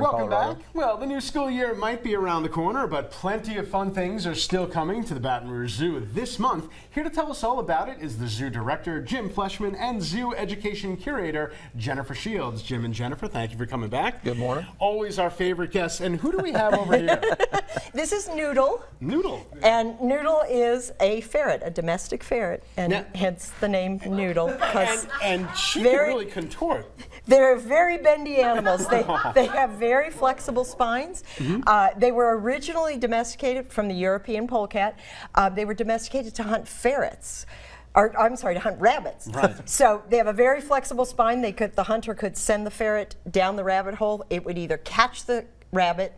Welcome Colorado. back. Well, the new school year might be around the corner, but plenty of fun things are still coming to the Baton Rouge Zoo this month. Here to tell us all about it is the zoo director, Jim Fleshman, and zoo education curator, Jennifer Shields. Jim and Jennifer, thank you for coming back. Good morning. Always our favorite guests. And who do we have over here? This is Noodle. Noodle. And Noodle is a ferret, a domestic ferret, and hence the name Noodle. And she can really contort. They're very bendy animals. They have very flexible spines. They were originally domesticated from the European polecat. They were domesticated to hunt ferrets. Or, I'm sorry, to hunt rabbits. Right. So they have a very flexible spine. The hunter could send the ferret down the rabbit hole. It would either catch the rabbit,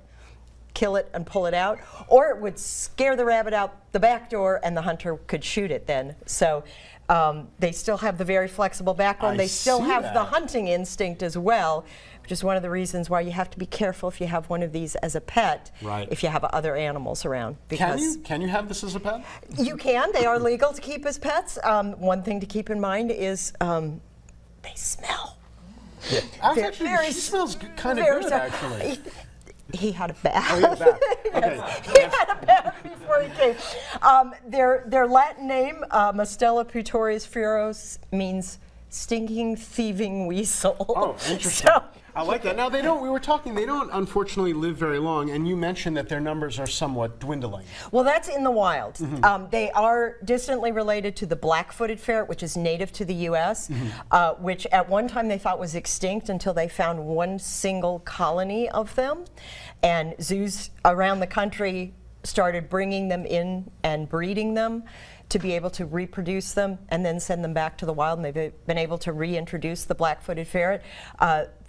kill it and pull it out, or it would scare the rabbit out the back door and the hunter could shoot it then. So they still have the very flexible backbone. They still have the hunting instinct as well, which is one of the reasons why you have to be careful if you have one of these as a pet, if you have other animals around. Can you have this as a pet? You can. They are legal to keep as pets. One thing to keep in mind is they smell. Yeah. Actually, she smells kind of good, actually. He had a bath. Oh, he had a bath. Okay. He had a bath before he came. Their Latin name, Mustela putorius furos, means stinking, thieving weasel. Oh, interesting. I like that. Now, they don't unfortunately live very long, and you mentioned that their numbers are somewhat dwindling. Well, that's in the wild. They are distantly related to the black-footed ferret, which is native to the U.S., which at one time they thought was extinct until they found one single colony of them. And zoos around the country started bringing them in and breeding them to be able to reproduce them and then send them back to the wild, and they've been able to reintroduce the black-footed ferret.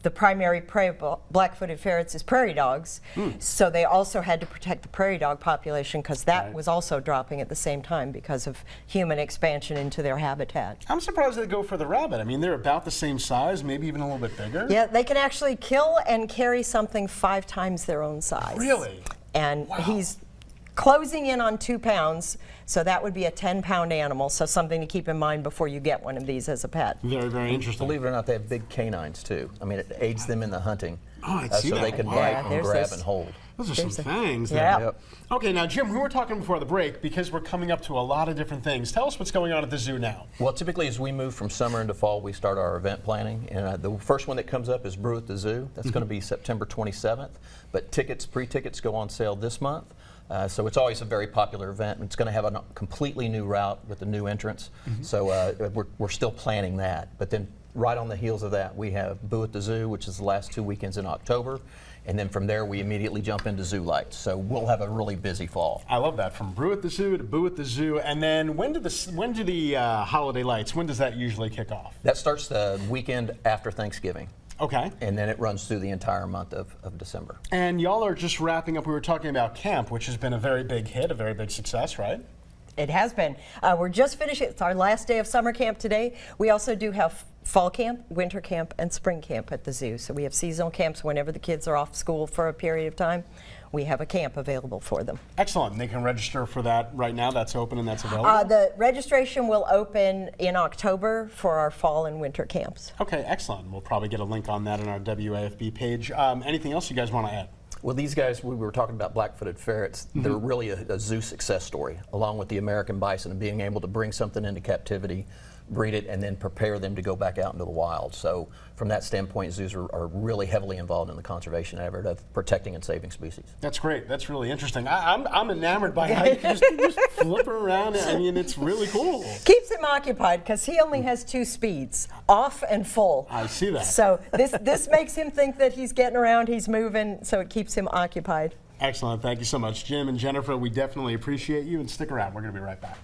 The primary prey of black-footed ferrets is prairie dogs, so they also had to protect the prairie dog population because that was also dropping at the same time because of human expansion into their habitat. I'm surprised they go for the rabbit. I mean, they're about the same size, maybe even a little bit bigger. Yeah, they can actually kill and carry something 5 times their own size. Really? And he's closing in on 2 pounds, so that would be a 10-pound animal, so something to keep in mind before you get one of these as a pet. Very, very interesting. Believe it or not, they have big canines too. I mean, it aids them in the hunting. Oh, I see so that. they can bite and grab and hold. Those are some fangs there. Yeah. Yep. Okay, now Jim, we were talking before the break because we're coming up to a lot of different things. Tell us what's going on at the zoo now. Well, typically as we move from summer into fall, we start our event planning, and the first one that comes up is Brew at the Zoo. That's going to be September 27th, but pre-tickets go on sale this month. So it's always a very popular event. It's going to have a completely new route with a new entrance. So we're still planning that. But then right on the heels of that, we have Boo at the Zoo, which is the last 2 weekends in October. And then from there, we immediately jump into Zoo Lights. So we'll have a really busy fall. I love that. From Brew at the Zoo to Boo at the Zoo. And then when do the holiday lights, when does that usually kick off? That starts the weekend after Thanksgiving. Okay. And then it runs through the entire month of December. And y'all are just wrapping up, we were talking about camp, which has been a very big hit, a very big success, right? It has been. We're just finishing. It's our last day of summer camp today. We also do have fall camp, winter camp, and spring camp at the zoo. So we have seasonal camps whenever the kids are off school for a period of time. We have a camp available for them. Excellent. They can register for that right now. That's open and that's available? The registration will open in October for our fall and winter camps. Okay, excellent. We'll probably get a link on that on our WAFB page. Anything else you guys want to add? Well, these guys, we were talking about black-footed ferrets. They're really a zoo success story, along with the American bison and being able to bring something into captivity, breed it, and then prepare them to go back out into the wild. So from that standpoint, zoos are really heavily involved in the conservation effort of protecting and saving species. That's great. That's really interesting. I'm enamored by how you can just flip around. I mean, it's really cool. Keeps him occupied because he only has 2 speeds, off and full. I see that. So this makes him think that he's getting around, he's moving, so it keeps him occupied. Excellent. Thank you so much, Jim and Jennifer. We definitely appreciate you, and stick around. We're going to be right back.